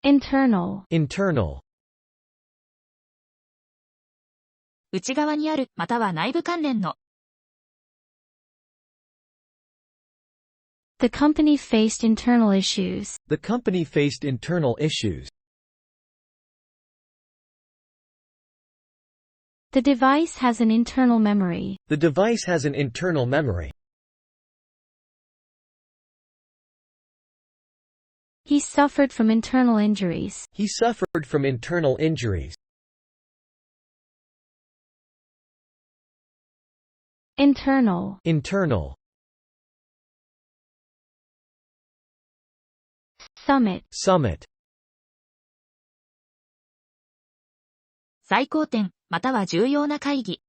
internal, internal, 内側にある、または内部関連の。the company faced internal issues, the company faced internal issues, the device has an internal memory, the device has an internal memory, he suffered from internal injuries, he suffered from internal injuries, internal, internal, summit, summit, 最高点、または重要な会議。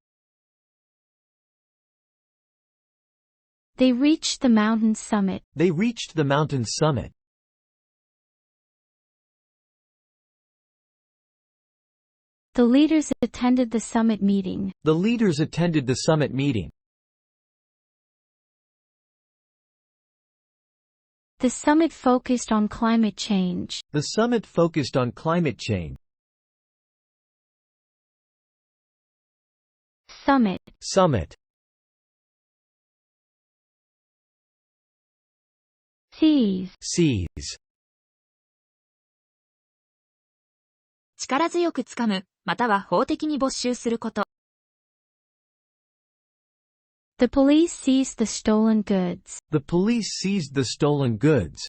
they reached the mountain summit, they reached the mountain's summit, the leaders attended the summit meeting, the leaders attended the summit meeting, the summit focused on climate change, the summit focused on climate change, summit, summit, seize, seize, 力強くつかむ、または法的に没収すること。the police seized the stolen goods, the police seized the stolen goods,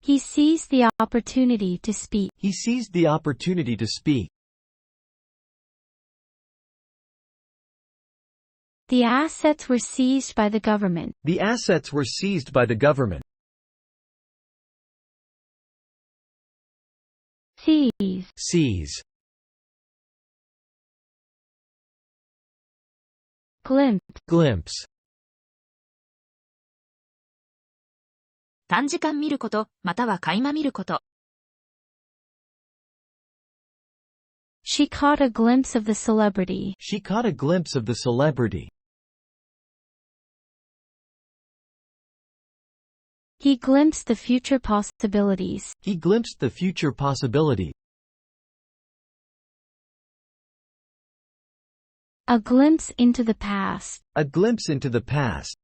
he seized the opportunity to speak, he seized the opportunity to speak, the assets were seized by the government, the assets were seized by the government, seize, seize, glimpse, glimpse, 短時間見ること、または垣間見ること。she caught a glimpse of the celebrity, she caught a glimpse of the celebrity, he glimpsed the future possibilities, he glimpsed the future possibility, a glimpse into the past, a glimpse into the past,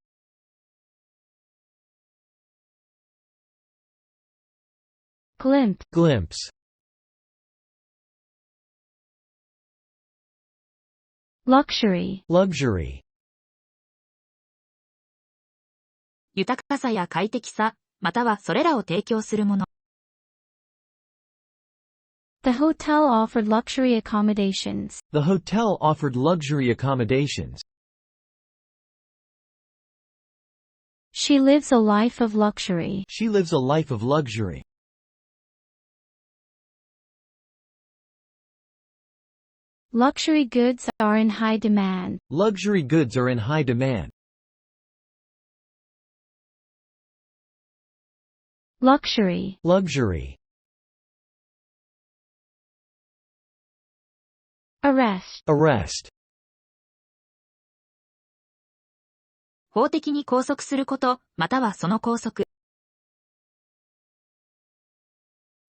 glimpse, glimpse, luxury, luxury, 豊かさや快適さ、またはそれらを提供するもの。the hotel offered luxury accommodations, the hotel offered luxury accommodations, she lives a life of luxury, she lives a life of luxury, luxury goods are in high demand, luxury goods are in high demand, luxury, luxury, arrest, arrest, 法的に拘束すること、またはその拘束。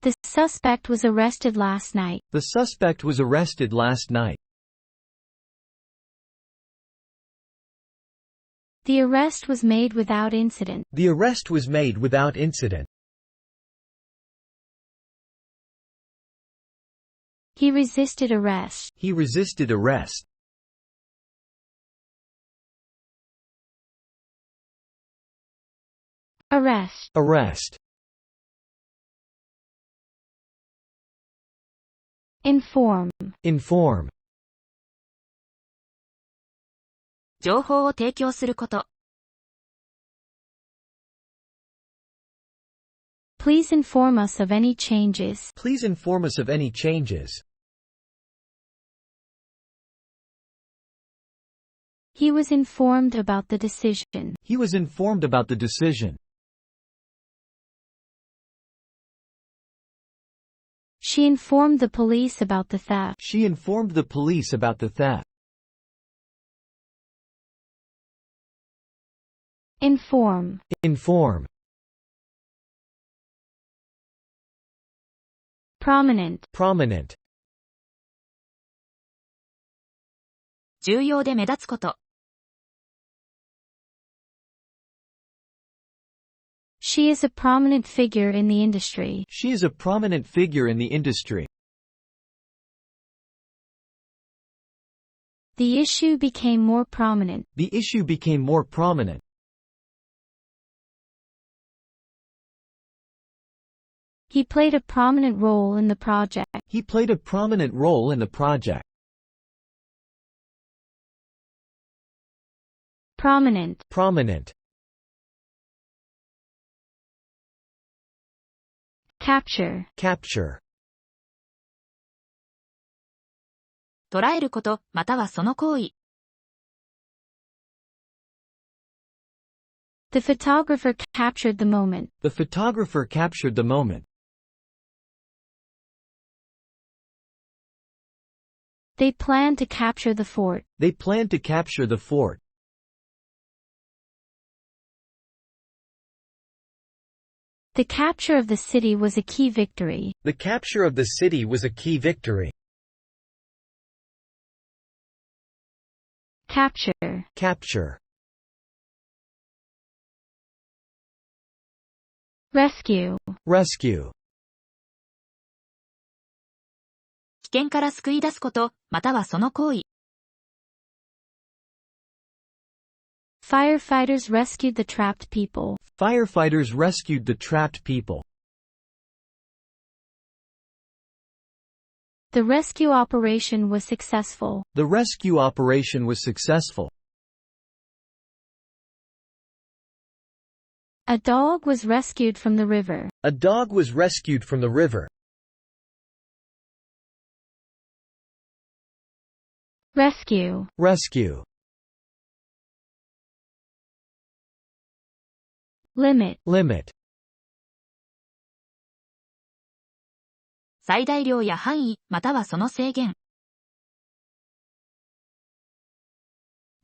the suspect was arrested last night, the suspect was arrested last night, the arrest was made without incident, the arrest was made without incident, he resisted arrest, he resisted arrest, arrest, arrest, inform, inform, 情報を提供すること。please inform us of any changes, please inform us of any changes, he was informed about the decision, he was informed about the decision, she informed the police about the theft, she informed the police about the theft, inform, inform, Prominent. prominent, 重要で目立つこと。She is a prominent figure in the industry. she is a prominent figure in the industry. The issue became more prominent. The issue became more prominent. He played a prominent role in the project. He played a prominent role in the project. Prominent. Prominent, Capture. capture, 捉えること、またはその行為。The photographer captured the moment. the photographer captured the moment. They planned to capture the fort. They planned to capture the fort. The capture of the city was a key victory. The capture of the city was a key victory. Capture. Capture, Rescue. rescue, 危険から救い出すこと、またはその行為。Firefighters rescued the trapped people. firefighters rescued the trapped people. The rescue operation was successful. The rescue operation was successful. A dog was rescued from the river. A dog was rescued from the river. Rescue. Rescue, Limit. limit, 最大量や範囲、またはその制限。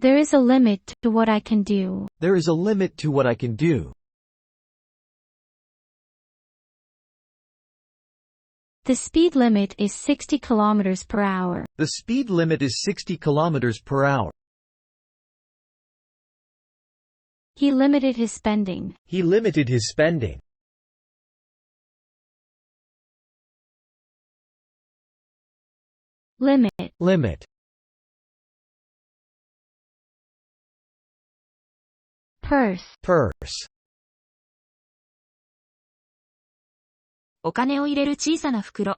There is a limit to what I can do. there is a limit to what I can do. The speed limit is 60 kilometers per hour. The speed limit is 60 kilometers per hour. He limited his spending. He limited his spending. Limit. Limit, Purse. purse, お金を入れる小さな袋。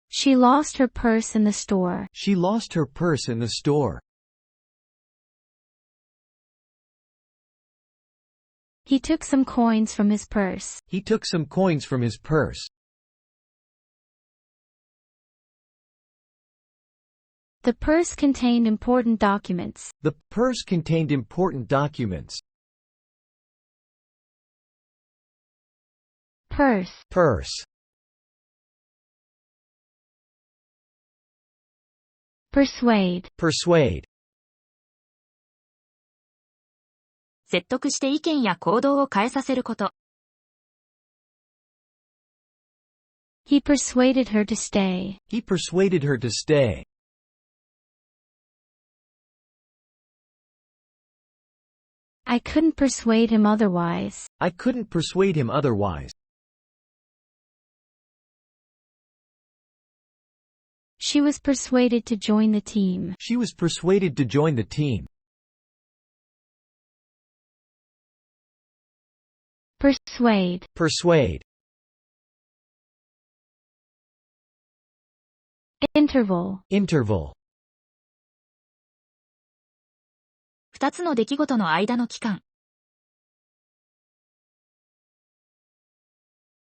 She lost her purse in the store. she lost her purse in the store. He took some coins from his purse. He took some coins from his purse. The purse contained important documents. The purse contained important documents. Purse. Purse, Persuade. persuade, 説得して意見や行動を変えさせること。He persuaded her to stay. he persuaded her to stay. I couldn't persuade him otherwise. I couldn't persuade him otherwise. She was persuaded to join the team. She was persuaded to join the team. Persuade. Persuade, Interval. interval, 二つの出来事の間の期間。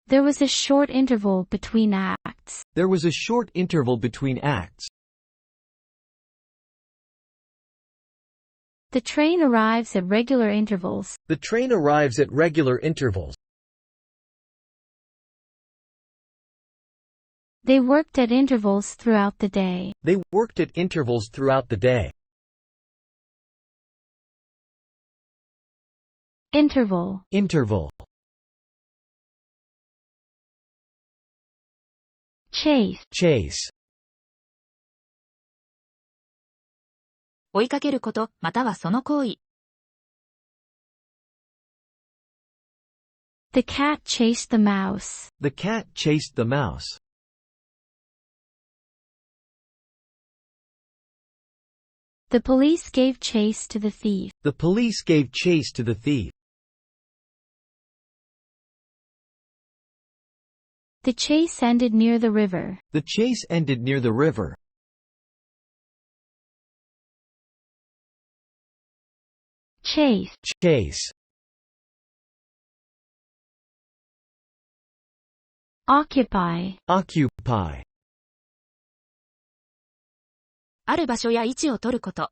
There was a short interval between acts. there was a short interval between acts. The train arrives at regular intervals. The train arrives at regular intervals. They worked at intervals throughout the day. They worked at intervals throughout the day. Interval. Interval. chase, chase, 追いかけること、またはその行為。the cat chased the mouse, the cat chased the mouse, the police gave chase to the thief, the police gave chase to the thief, the chase ended near the river, the chase ended near the river, chase, chase, occupy, occupy, ある場所や位置を取ること。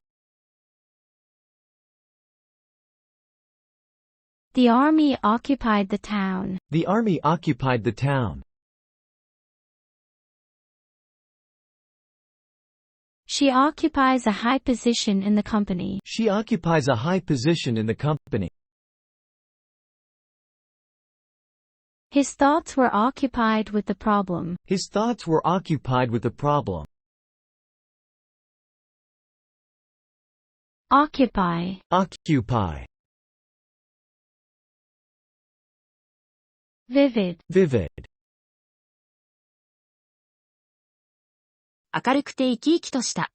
the army occupied the town, the army occupied the town, she occupies a high position in the company, she occupies a high position in the company, his thoughts were occupied with the problem, his thoughts were occupied with the problem, occupy, occupy, vivid, vivid, 明るくて生き生きとした。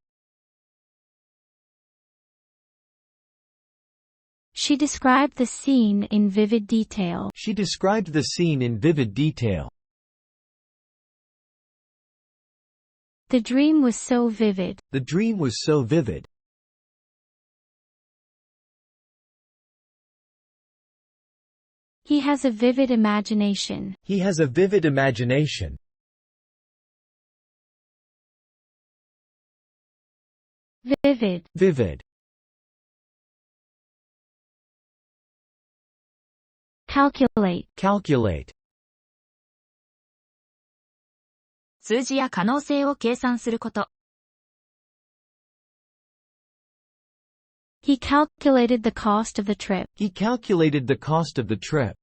she described the scene in vivid detail, she described the scene in vivid detail, the dream was so vivid, the dream was so vivid, he has a vivid imagination, he has a vivid imagination, vivid, vivid, calculate, calculate, 数字や可能性を計算すること。he calculated the cost of the trip, he calculated the cost of the trip,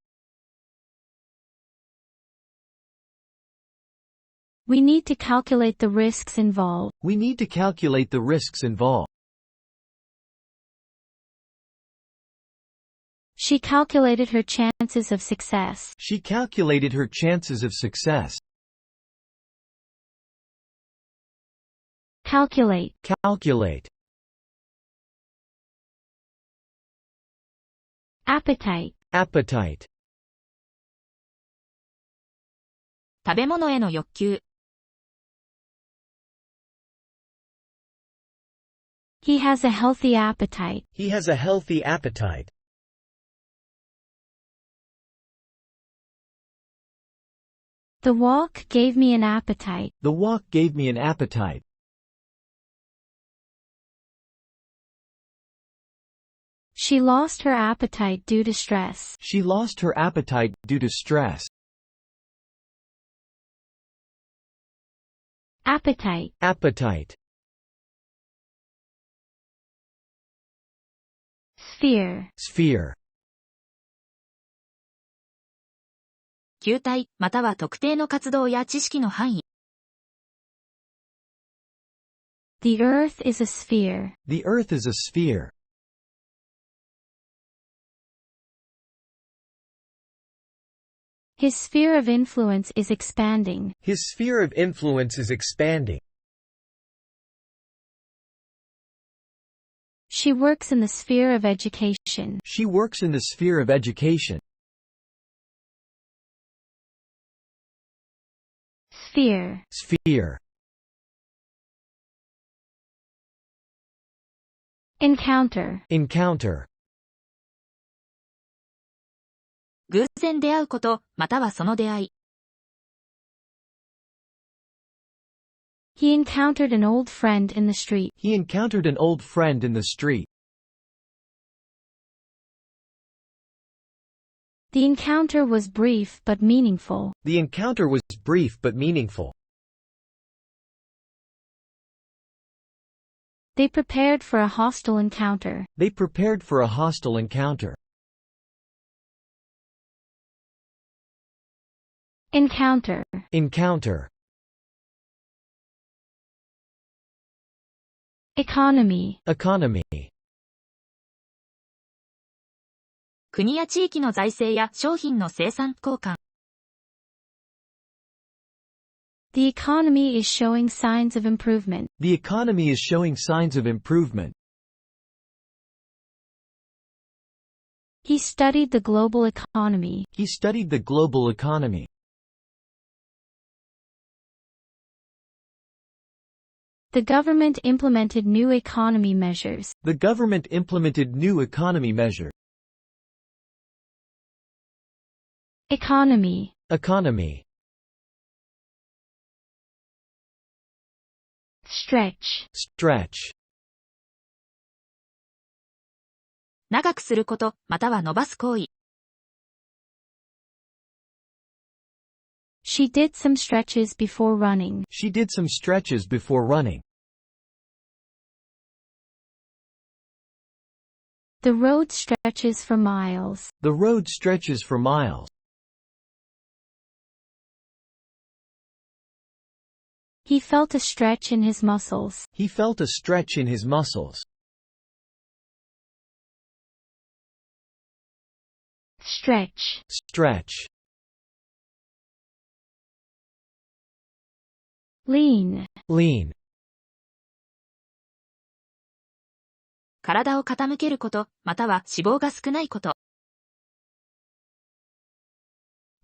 we need to calculate the risks involved, we need to calculate the risks involved, she calculated her chances of success, she calculated her chances of success, calculate, calculate, appetite, appetite, 食べ物への欲求。he has a healthy appetite, he has a healthy appetite, the walk gave me an appetite, the walk gave me an appetite, she lost her appetite due to stress, she lost her appetite due to stress, appetite, appetite, sphere, sphere, 球体、または特定の活動や知識の範囲。the earth is a sphere, the earth is a sphere, his sphere of influence is expanding, his sphere of influence is expanding, she works in the sphere of education, she works in the sphere of education, sphere, sphere, encounter, encounter, 偶然出会うこと、またはその出会い。he encountered an old friend in the street, he encountered an old friend in the street, the encounter was brief but meaningful, the encounter was brief but meaningful, they prepared for a hostile encounter, they prepared for a hostile encounter, encounter, encounter, Economy. Economy. 国や地域の財政や商品の生産交換。The economy is showing signs of improvement. The economy is showing signs of improvement. He studied the global economy. He studied the global economy. The government implemented new economy measures. The government implemented new economy measures. Economy. Economy. Stretch. Stretch. 長くすること、または伸ばす行為。She did some stretches before running. She did some stretches before running. The road stretches for miles. The road stretches for miles. He felt a stretch in his muscles. He felt a stretch in his muscles. Stretch. Stretch. Lean. Lean. 体を傾けること、または脂肪が少ないこと。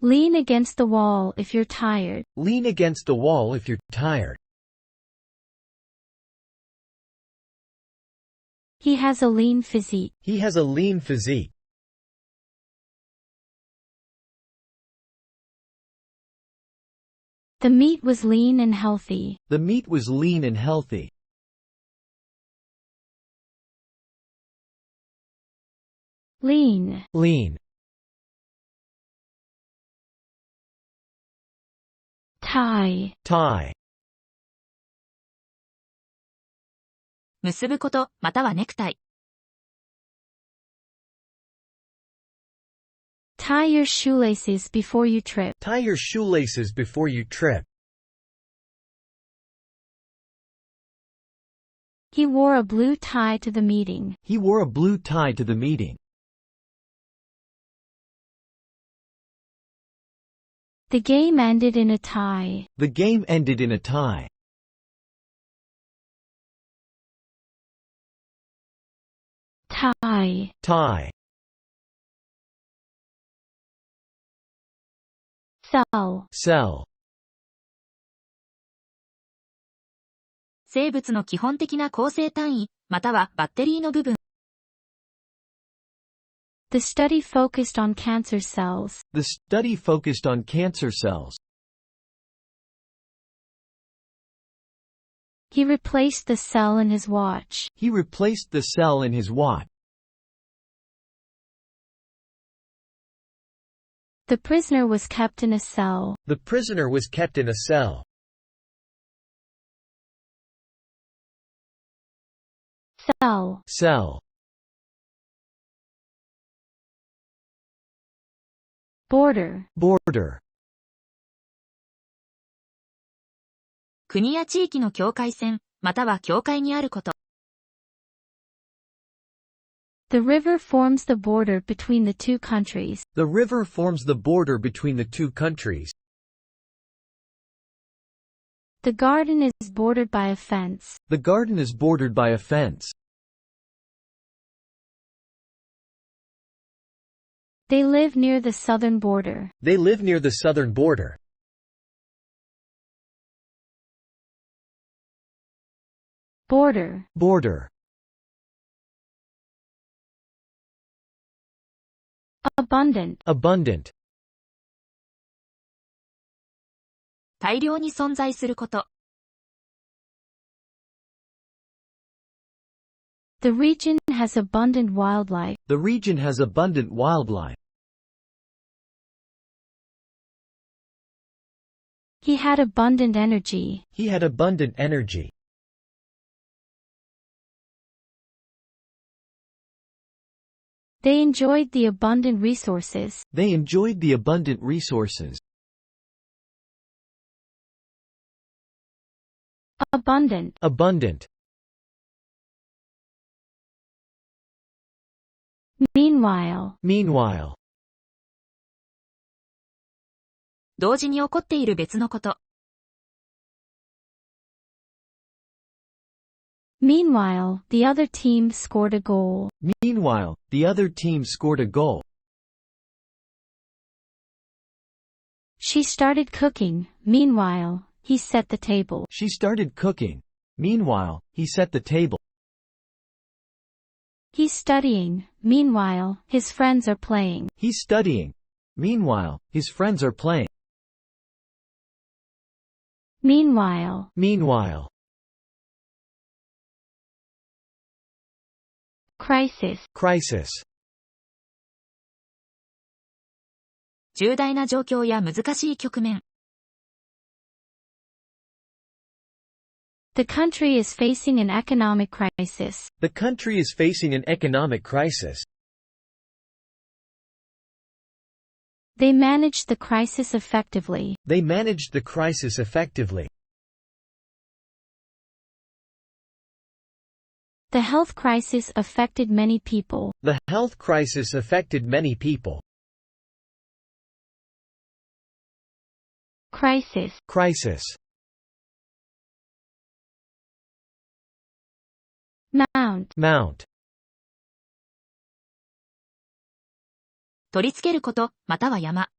Lean against the wall if you're tired. Lean against the wall if you're tired. He has a lean physique. He has a lean physique. The meat was lean and healthy. The meat was lean and healthy. Lean. Lean. Tie. Tie. 結ぶこと、またはネクタイ。Tie your shoelaces before you trip. Tie your shoelaces before you trip. He wore a blue tie to the meeting. He wore a blue tie to the meeting. The game ended in a tie. The game ended in a tie. Tie. Tie. Cell. Cell. 生物の基本的な構成単位、またはバッテリーの部分。The study focused on cancer cells. The study focused on cancer cells. He replaced the cell in his watch. He replaced the cell in his watch. The prisoner was kept in a cell. The prisoner was kept in a cell. Cell. Cell. Border. Border. 国や地域の境界線、または境界にあること。The river forms the border between the two countries. The river forms the border between the two countries. The garden is bordered by a fence. The garden is bordered by a fence. They live near the southern border. They live near the southern border. Border. Border. Abundant. Abundant. 大量に存在すること。The region has abundant wildlife. The region has abundant wildlife. He had abundant energy. He had abundant energy. They enjoyed the abundant resources. They enjoyed the abundant resources. Abundant. Abundant. Meanwhile. Meanwhile. 同時に起こっている別のこと。Meanwhile, the other team scored a goal. Meanwhile, the other team scored a goal. She started cooking. Meanwhile, he set the table. She started cooking. Meanwhile, he set the table. He's studying. Meanwhile, his friends are playing. He's studying. Meanwhile, his friends are playing. Meanwhile. Meanwhile. Crisis. Crisis. 重大な状況や難しい局面。The country is facing an economic crisis. The country is facing an economic crisis. They managed the crisis effectively. They managed the crisis effectively. The health crisis affected many people. The health crisis affected many people. Crisis. Crisis. Mount. Mount. 取り付けること、または山。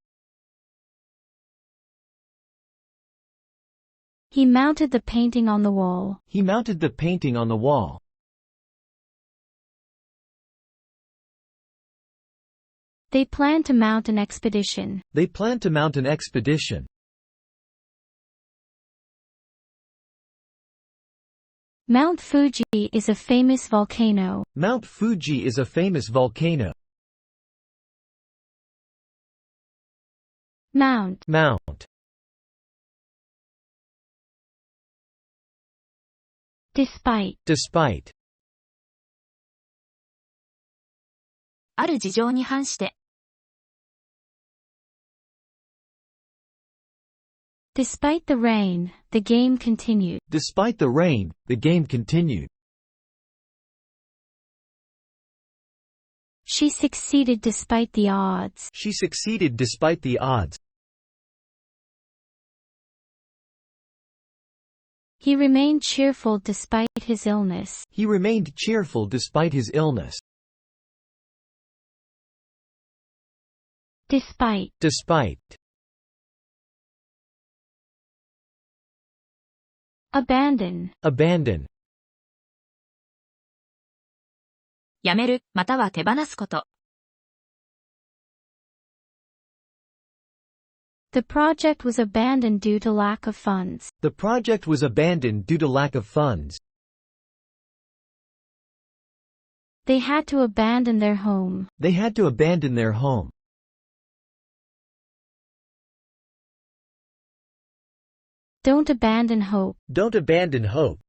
He mounted the painting on the wall. He mounted the painting on the wall. They planned to mount an expedition. They planned to mount an expedition. Mount Fuji is a famous volcano. Mount Fuji is a famous volcano. Mount. Mount. Despite. Despite. ある事情に反して。Despite the rain, the game continued. Despite the rain, the game continued. She succeeded despite the odds. She succeeded despite the odds. He remained cheerful despite his illness. He remained cheerful despite his illness. Despite. Despite. Abandon. Abandon. やめる、または手放すこと。The project was abandoned due to lack of funds. The project was abandoned due to lack of funds. They had to abandon their home. They had to abandon their home. Don't abandon hope. Don't abandon hope.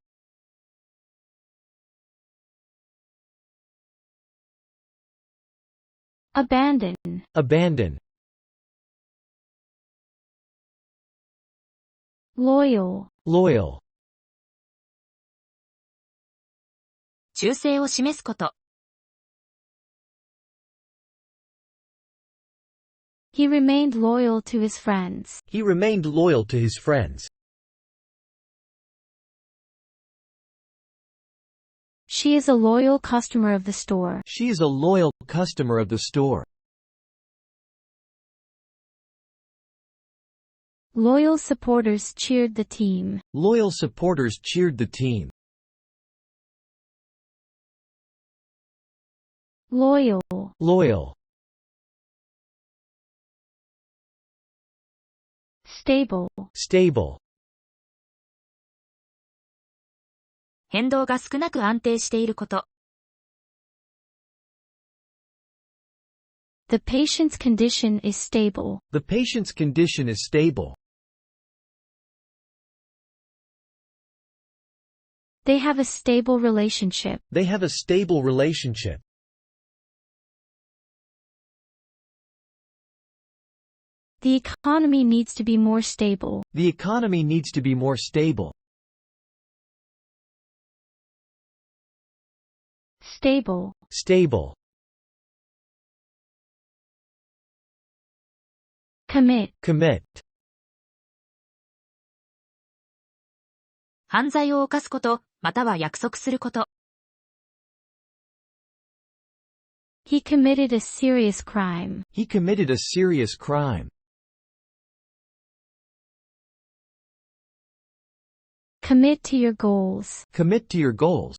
Abandon. Abandon. Loyal. Loyal. 忠誠を示すこと。He remained loyal to his friends. He remained loyal to his friends. She is a loyal customer of the store. She is a loyal customer of the store. Loyal supporters cheered the team. Loyal supporters cheered the team. Loyal. Loyal. Stable. Stable. 変動が少なく安定していること。The patient's condition is stable. The patient's condition is stable. They have a stable relationship. They have a stable relationship. The economy needs to be more stable. The economy needs to be more stable. Stable. Stable. commit, commit, 犯罪を犯すこと、または約束すること。he committed a serious crime, he committed a serious crime, commit to your goals, commit to your goals,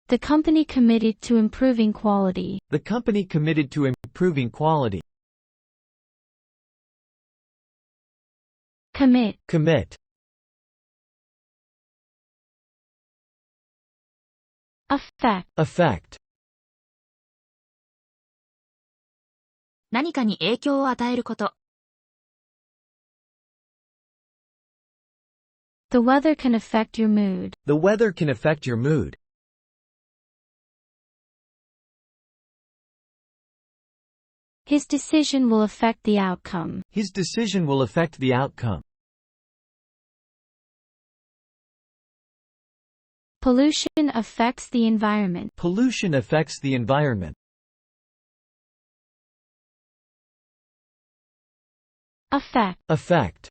the company committed to improving quality, the company committed to improving quality, commit, commit, affect, affect, 何かに影響を与えること。the weather can affect your mood, the weather can affect your mood, his decision will affect the outcome, his decision will affect the outcome, pollution affects the environment, pollution affects the environment, affect, affect,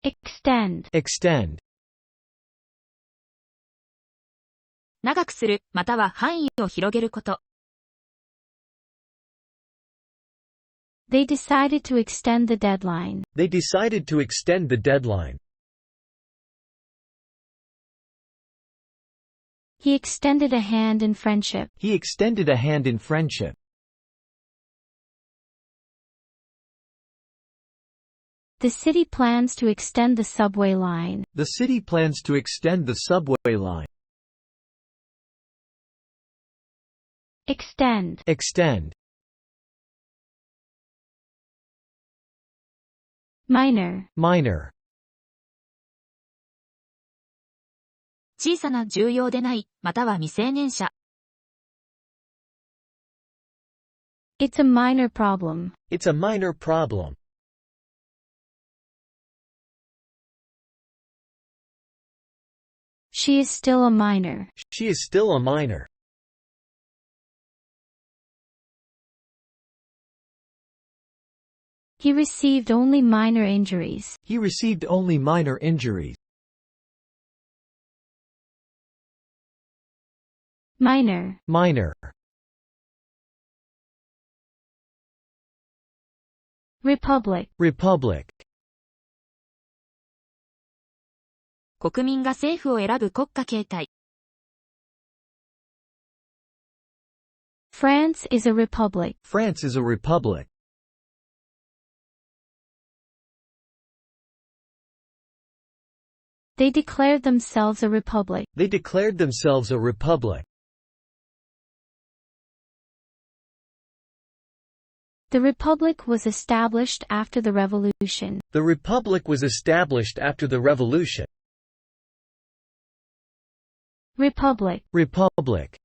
extend, extend, 長くする、または範囲を広げること。they decided to extend the deadline, they decided to extend the deadline, he extended a hand in friendship, he extended a hand in friendship, the city plans to extend the subway line, the city plans to extend the subway line, extend, extend, minor, minor, 小さな重要でない、または未成年者。it's a minor problem, it's a minor problem, she is still a minor, she is still a minor, he received only minor injuries, he received only minor injuries, minor, minor, republic, republic, 国民が政府を選ぶ国家形態。France is a republic, France is a republic, they declared themselves a republic, they declared themselves a republic, the republic was established after the revolution, the republic was established after the revolution, republic, republic,